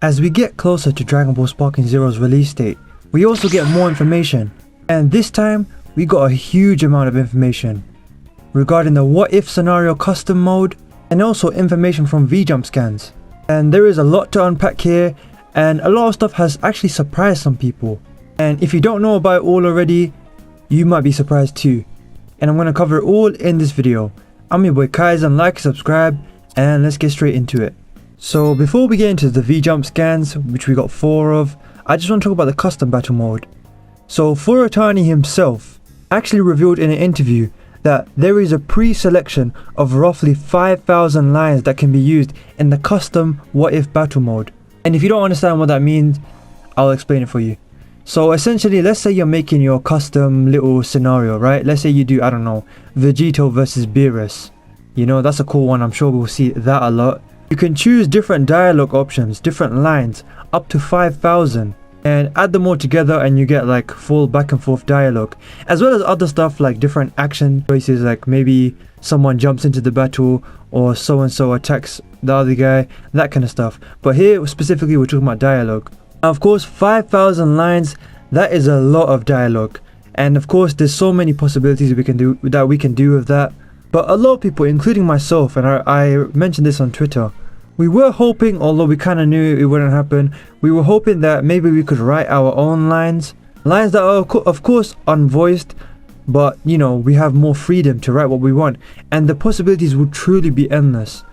As we get closer to Dragon Ball Sparking Zero's release date, we also get more information, and this time we got a huge amount of information regarding the what if scenario custom mode and also information from vjump scans. And there is a lot to unpack here, and a lot of stuff has actually surprised some people, and if you don't know about it all already, you might be surprised too. And I'm going to cover it all in this video. I'm your boy Kaizen, like, subscribe, and let's get straight into it. So before we get into the vjump scans, which we got 4 of, I just want to talk about the custom battle mode. So Furuotani himself actually revealed in an interview that there is a pre-selection of roughly 5,000 lines that can be used in the custom what if battle mode. And if you don't understand what that means, I'll explain it for you. So essentially, let's say you're making your custom little scenario, right? Let's say you do, I don't know, Vegeta versus Beerus. You know, that's a cool one. I'm sure we'll see that a lot. You can choose different dialogue options, different lines, up to 5,000, and add them all together and you get like full back and forth dialogue, as well as other stuff like different action choices, like maybe someone jumps into the battle or so and so attacks the other guy, that kind of stuff. But here specifically we're talking about dialogue. Now, of course, 5,000 lines, that is a lot of dialogue, and of course there's so many possibilities we can do with that. But a lot of people, including myself, and I mentioned this on Twitter, we were hoping, although we kind of knew it wouldn't happen, we were hoping that maybe we could write our own lines that are of course unvoiced, but you know, we have more freedom to write what we want, and the possibilities would truly be endless.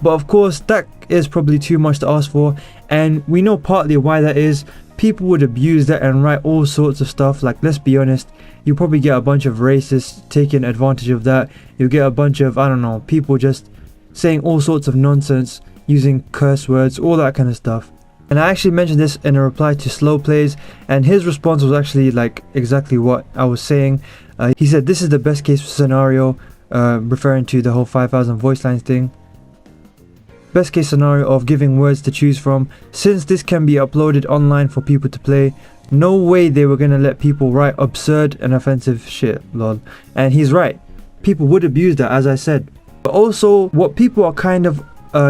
But of course that is probably too much to ask for, and we know partly why that is. People would abuse that and write all sorts of stuff. Like, let's be honest, you probably get a bunch of racists taking advantage of that. You'll get a bunch of, I don't know, people just saying all sorts of nonsense, using curse words, all that kind of stuff. And I actually mentioned this in a reply to Sloplays, and his response was actually like exactly what I was saying. He said this is the best case scenario, referring to the whole 5,000 voice lines thing. Best case scenario of giving words to choose from. Since this can be uploaded online for people to play, no way they were gonna let people write absurd and offensive shit, lol. And he's right, people would abuse that, as I said. But also, what people are kind of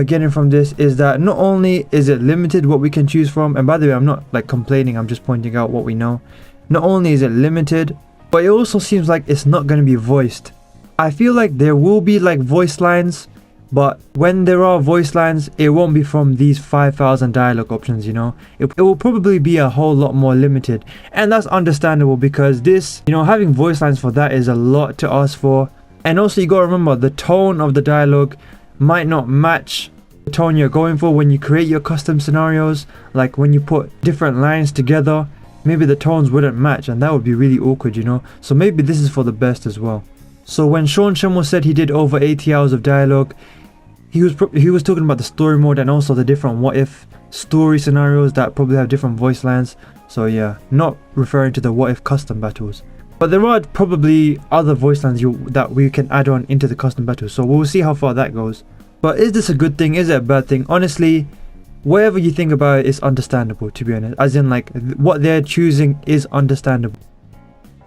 getting from this is that not only is it limited what we can choose from, and by the way, I'm not like complaining, I'm just pointing out what we know. Not only is it limited, but it also seems like it's not gonna be voiced. I feel like there will be like voice lines, but when there are voice lines, it won't be from these 5,000 dialogue options, you know. It will probably be a whole lot more limited, and that's understandable because this, you know, having voice lines for that is a lot to ask for. And also you gotta remember, the tone of the dialogue might not match the tone you're going for when you create your custom scenarios. Like when you put different lines together, maybe the tones wouldn't match, and that would be really awkward, you know. So maybe this is for the best as well. So when Sean Schimmel said he did over 80 hours of dialogue, he was talking about the story mode and also the different what if story scenarios that probably have different voice lines. So yeah, not referring to the what if custom battles. But there are probably other voice lines that we can add on into the custom battles, so we'll see how far that goes. But is this a good thing? Is it a bad thing? Honestly, whatever you think about it is understandable, to be honest. As in, like, what they're choosing is understandable.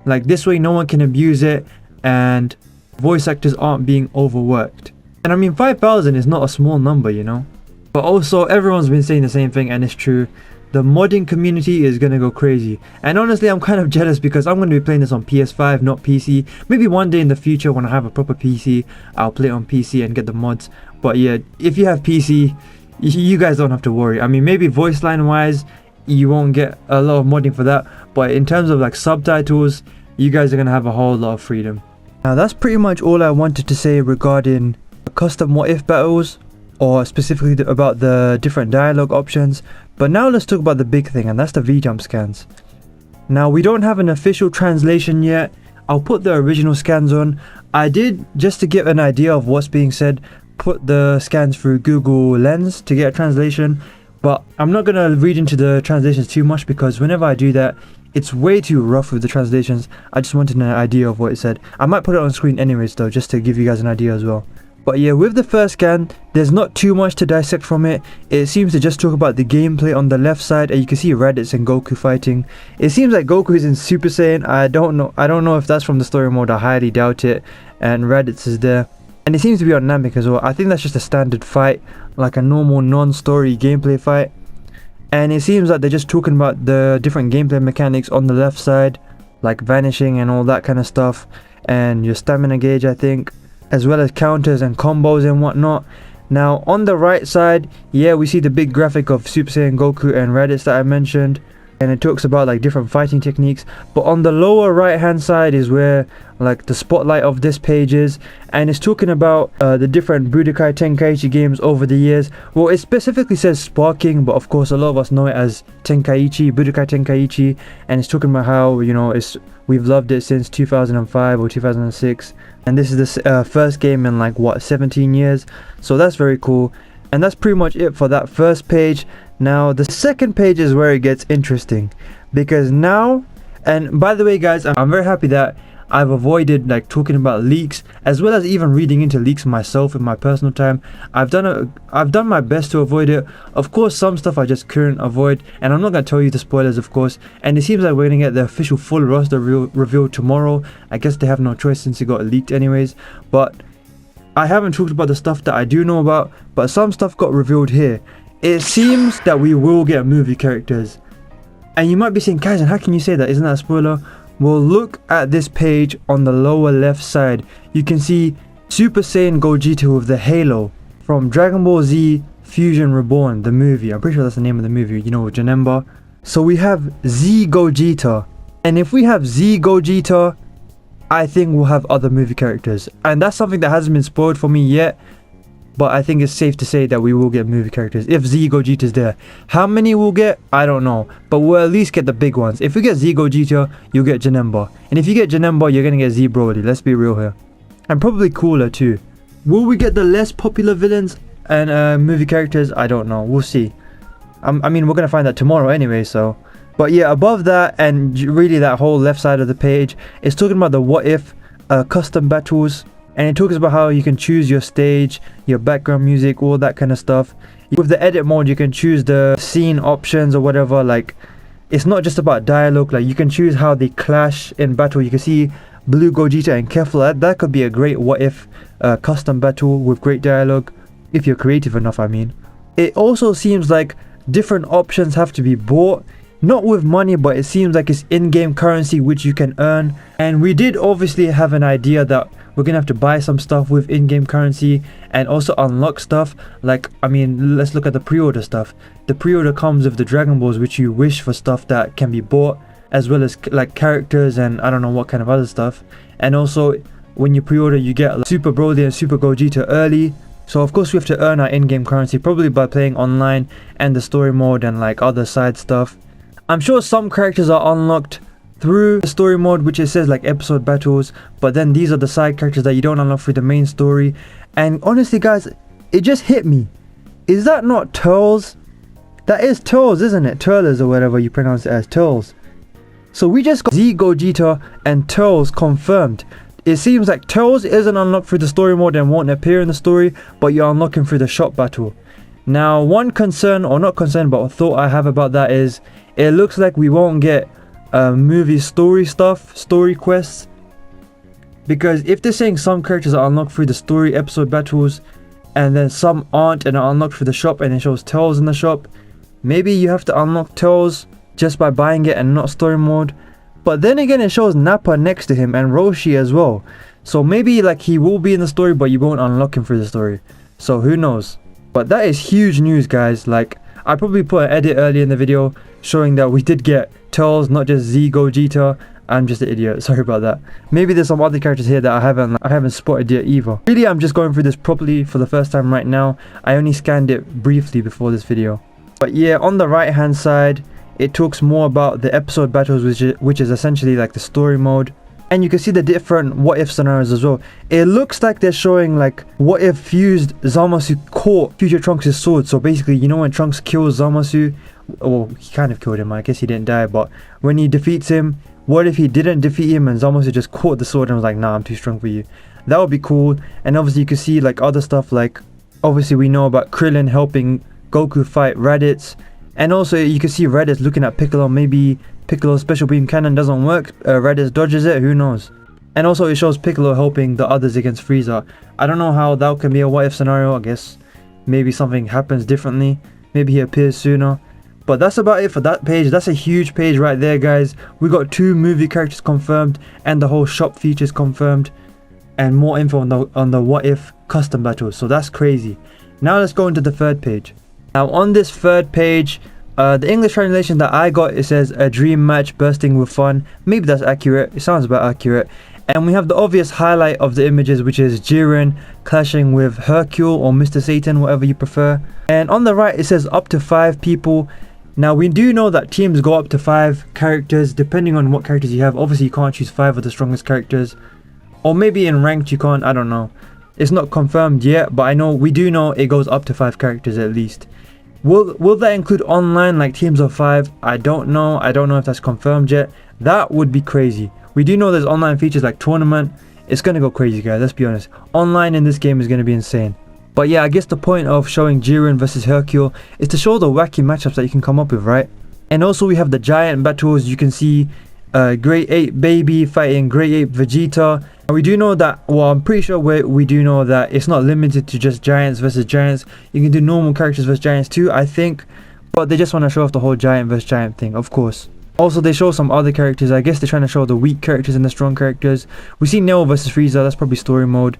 Like, this way no one can abuse it and voice actors aren't being overworked. And I mean, 5,000 is not a small number, you know. But also, everyone's been saying the same thing, and it's true. The modding community is gonna go crazy. And honestly, I'm kind of jealous because I'm gonna be playing this on PS5, not PC. Maybe one day in the future when I have a proper PC, I'll play it on PC and get the mods. But yeah, if you have PC, you guys don't have to worry. I mean, maybe voice line wise, you won't get a lot of modding for that. But in terms of like subtitles, you guys are gonna have a whole lot of freedom. Now that's pretty much all I wanted to say regarding custom what if battles, or specifically about the different dialogue options. But now let's talk about the big thing, and that's the vjump scans. Now we don't have an official translation yet. I'll put the original scans on. I did, just to get an idea of what's being said, put the scans through Google Lens to get a translation, but I'm not gonna read into the translations too much because whenever I do that, it's way too rough with the translations. I just wanted an idea of what it said. I might put it on screen anyways though, just to give you guys an idea as well. But yeah, with the first scan, there's not too much to dissect from it. It seems to just talk about the gameplay on the left side, and you can see Raditz and Goku fighting. It seems like Goku is in Super Saiyan. I don't know if that's from the story mode. I highly doubt it. And Raditz is there. And it seems to be on Namek as well. I think that's just a standard fight, like a normal non-story gameplay fight. And it seems like they're just talking about the different gameplay mechanics on the left side, like vanishing and all that kind of stuff, and your stamina gauge, I think, as well as counters and combos and whatnot. Now on the right side, yeah, we see the big graphic of Super Saiyan Goku and Raditz that I mentioned, and it talks about like different fighting techniques. But on the lower right hand side is where like the spotlight of this page is, and it's talking about the different Budokai Tenkaichi games over the years. Well, it specifically says Sparking, but of course a lot of us know it as Tenkaichi, Budokai Tenkaichi, and it's talking about how, you know, we've loved it since 2005 or 2006, and this is the first game in like what, 17 years. So that's very cool, and that's pretty much it for that first page. Now the second page is where it gets interesting, because now, and by the way guys, I'm very happy that I've avoided like talking about leaks, as well as even reading into leaks myself in my personal time. I've done my best to avoid it. Of course, some stuff I just couldn't avoid, and I'm not going to tell you the spoilers, of course. And it seems like we're going to get the official full roster reveal tomorrow. I guess they have no choice since it got leaked anyways. But I haven't talked about the stuff that I do know about, but some stuff got revealed here. It seems that we will get movie characters. And you might be saying, Kaizen, how can you say that? Isn't that a spoiler? Well, look at this page on the lower left side. You can see Super Saiyan Gogeta with the halo from Dragon Ball Z Fusion Reborn, the movie. I'm pretty sure that's the name of the movie, you know, with Janemba. So we have Z Gogeta. And if we have Z Gogeta, I think we'll have other movie characters. And that's something that hasn't been spoiled for me yet. But I think it's safe to say that we will get movie characters if Z Gogeta is there. How many we'll get, I don't know, but we'll at least get the big ones. If we get Z Gogeta, you'll get Janemba, and if you get Janemba, you're gonna get Z Broly. Let's be real here, and probably cooler too. Will we get the less popular villains and movie characters? I don't know. We'll see. I mean, we're gonna find out tomorrow anyway. So, but yeah, above that and really that whole left side of the page is talking about the what if custom battles. And it talks about how you can choose your stage, your background music, all that kind of stuff. With the edit mode, you can choose the scene options or whatever. Like, it's not just about dialogue. Like, you can choose how they clash in battle. You can see Blue Gogeta and Kefla. That could be a great what if custom battle with great dialogue, if you're creative enough, I mean. It also seems like different options have to be bought. Not with money, but it seems like it's in-game currency which you can earn. And we did obviously have an idea that we're gonna have to buy some stuff with in-game currency and also unlock stuff. Like, I mean, let's look at the pre-order stuff. The pre-order comes with the Dragon Balls, which you wish for stuff that can be bought, as well as like characters and I don't know what kind of other stuff. And also when you pre-order, you get like, Super Broly and Super Gogeta early. So of course we have to earn our in-game currency, probably by playing online and the story mode and like other side stuff. I'm sure some characters are unlocked through the story mode, which it says like episode battles, but then these are the side characters that you don't unlock through the main story. And honestly guys, it just hit me. Is that not Turles? That is Turles, isn't it? Turles or whatever you pronounce it as, Turles. So we just got Z Gogeta and Turles confirmed. It seems like Turles isn't unlocked through the story mode and won't appear in the story, but you're unlocking through the shop battle. Now one concern, or not concern, but a thought I have about that is it looks like we won't get movie story stuff, story quests, because if they're saying some characters are unlocked through the story episode battles and then some aren't and are unlocked through the shop, and it shows Turles in the shop, maybe you have to unlock Turles just by buying it and not story mode. But then again, it shows Nappa next to him and Roshi as well, so maybe like he will be in the story but you won't unlock him through the story, so who knows. But that is huge news guys. Like, I probably put an edit early in the video showing that we did get Turles, not just Z Gogeta. I'm just an idiot, sorry about that. Maybe there's some other characters here that I haven't spotted yet either. Really, I'm just going through this properly for the first time right now. I only scanned it briefly before this video. But yeah, on the right hand side, it talks more about the episode battles, which is essentially like the story mode. And you can see the different what if scenarios as well. It looks like they're showing like what if fused Zamasu caught Future Trunks' sword. So basically, you know when Trunks kills Zamasu, well, he kind of killed him, I guess he didn't die, but when he defeats him, what if he didn't defeat him and Zamasu just caught the sword and was like, nah, I'm too strong for you. That would be cool. And obviously you can see like other stuff, like obviously we know about Krillin helping Goku fight Raditz, and also you can see Raditz looking at Piccolo. Maybe Piccolo's special beam cannon doesn't work, Raditz dodges it, who knows. And also it shows Piccolo helping the others against Frieza. I don't know how that can be a what if scenario. I guess maybe something happens differently, maybe he appears sooner. But that's about it for that page. That's a huge page right there, guys. We got 2 movie characters confirmed and the whole shop features confirmed, and more info on the what if custom battles. So that's crazy. Now let's go into the third page. Now on this third page, the English translation that I got, it says a dream match bursting with fun. Maybe that's accurate. It sounds about accurate. And we have the obvious highlight of the images, which is Jiren clashing with Hercule or Mr. Satan, whatever you prefer. And on the right it says up to 5 people. Now we do know that teams go up to 5 characters depending on what characters you have. Obviously you can't choose 5 of the strongest characters, or maybe in ranked you can't, I don't know. It's not confirmed yet, but we do know it goes up to 5 characters at least. Will that include online, like teams of 5? I don't know. I don't know if that's confirmed yet. That would be crazy. We do know there's online features like tournament. It's gonna go crazy, guys, let's be honest. Online in this game is gonna be insane. But yeah, I guess the point of showing Jiren versus Hercule is to show the wacky matchups that you can come up with, right? And also we have the giant battles. You can see Great Ape Baby fighting Great Ape Vegeta. And we do know that, well, I'm pretty sure we do know that it's not limited to just giants versus giants. You can do normal characters versus giants too, I think. But they just want to show off the whole giant versus giant thing, of course. Also, they show some other characters. I guess they're trying to show the weak characters and the strong characters. We see Neo versus Frieza. That's probably story mode.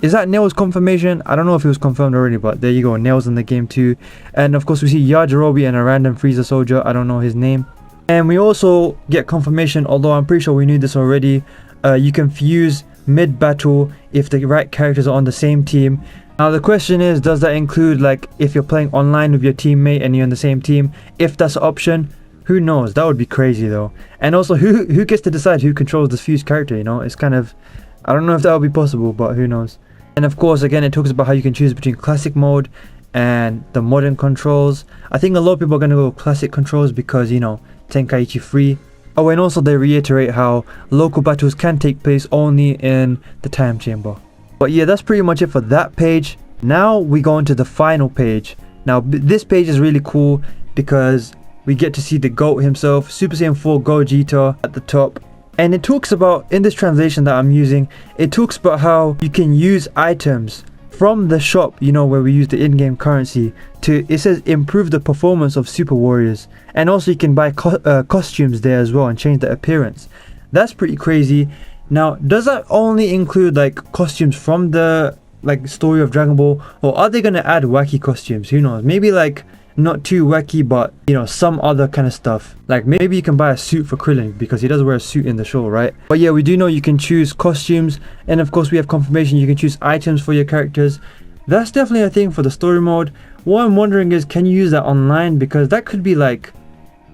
Is that Neo's confirmation? I don't know if it was confirmed already, but there you go. Neo's in the game too. And of course, we see Yajirobe and a random Frieza soldier. I don't know his name. And we also get confirmation, although I'm pretty sure we knew this already. You can fuse mid-battle if the right characters are on the same team. Now the question is, does that include like if you're playing online with your teammate and you're on the same team? If that's an option, who knows? That would be crazy though. And also, who gets to decide who controls this fused character, you know? It's kind of, I don't know if that would be possible, but who knows. And of course, again, it talks about how you can choose between classic mode and the modern controls. I think a lot of people are going to go classic controls because, you know, tenkaichi free. Oh, and also they reiterate how local battles can take place only in the time chamber. But yeah, that's pretty much it for that page. Now we go into the final page. Now this page is really cool because we get to see the GOAT himself, Super Saiyan 4 Gogeta at the top. And it talks about, in this translation that I'm using, it talks about how you can use items from the shop, you know, where we use the in-game currency to, it says, improve the performance of Super Warriors. And also you can buy costumes there as well and change the appearance. That's pretty crazy. Now, does that only include like costumes from the like story of Dragon Ball, or are they going to add wacky costumes? Who knows? Maybe like not too wacky, but you know, some other kind of stuff. Like maybe you can buy a suit for Krillin because he does wear a suit in the show, right? But yeah, we do know you can choose costumes, and of course we have confirmation you can choose items for your characters. That's definitely a thing for the story mode. What I'm wondering is, can you use that online? Because that could be like,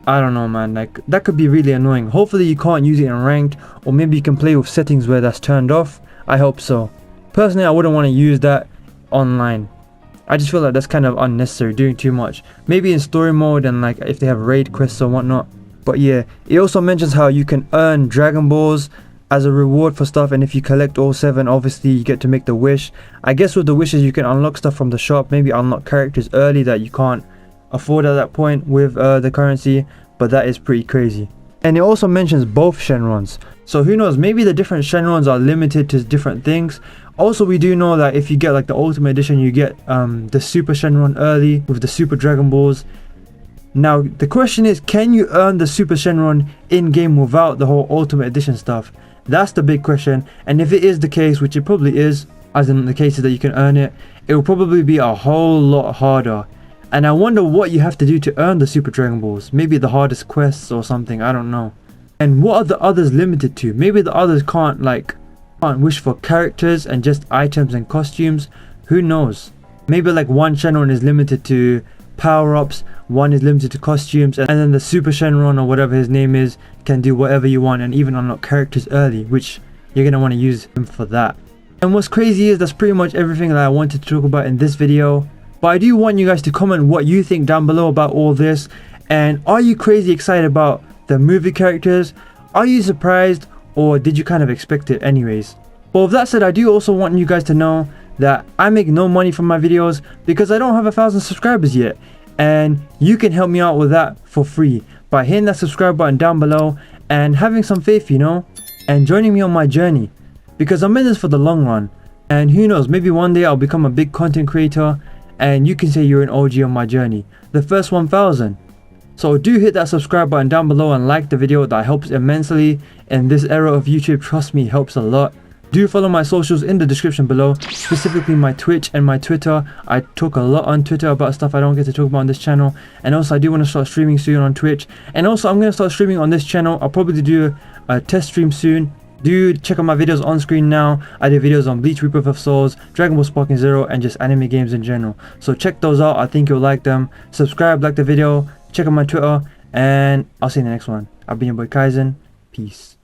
I don't know, man, like that could be really annoying. Hopefully you can't use it in ranked, or maybe you can play with settings where that's turned off. I hope so. Personally, I wouldn't want to use that online. I just feel like that's kind of unnecessary, doing too much. Maybe in story mode and like if they have raid quests or whatnot. But yeah, it also mentions how you can earn Dragon Balls as a reward for stuff, and if you collect all 7, obviously you get to make the wish. I guess with the wishes you can unlock stuff from the shop, maybe unlock characters early that you can't afford at that point with the currency, but that is pretty crazy. And it also mentions both Shenrons, so who knows, maybe the different Shenrons are limited to different things. Also, we do know that if you get like the Ultimate Edition, you get the Super Shenron early with the Super Dragon Balls. Now, the question is, can you earn the Super Shenron in-game without the whole Ultimate Edition stuff? That's the big question, and if it is the case, which it probably is, as in the cases that you can earn it, it will probably be a whole lot harder. And I wonder what you have to do to earn the Super Dragon Balls. Maybe the hardest quests or something, I don't know. And what are the others limited to? Maybe the others can't wish for characters and just items and costumes. Who knows? Maybe like one Shenron is limited to power-ups, one is limited to costumes, and then the Super Shenron or whatever his name is can do whatever you want and even unlock characters early, which you're gonna want to use him for that. And what's crazy is that's pretty much everything that I wanted to talk about in this video. But I do want you guys to comment what you think down below about all this. And are you crazy excited about the movie characters? Are you surprised, or did you kind of expect it anyways? But with that said, I do also want you guys to know that I make no money from my videos because I don't have 1,000 subscribers yet. And you can help me out with that for free by hitting that subscribe button down below and having some faith, you know, and joining me on my journey. Because I'm in this for the long run. And who knows, maybe one day I'll become a big content creator and you can say you're an OG on my journey. The first 1,000. So do hit that subscribe button down below and like the video. That helps immensely in this era of YouTube. Trust me, it helps a lot. Do follow my socials in the description below, specifically my Twitch and my Twitter. I talk a lot on Twitter about stuff I don't get to talk about on this channel. And also I do want to start streaming soon on Twitch. And also I'm going to start streaming on this channel. I'll probably do a test stream soon. Do check out my videos on screen now. I do videos on Bleach, Rebirth of Souls, Dragon Ball Sparking Zero, and just anime games in general. So check those out. I think you'll like them. Subscribe, like the video, check out my Twitter, and I'll see you in the next one. I've been your boy Kaizen. Peace.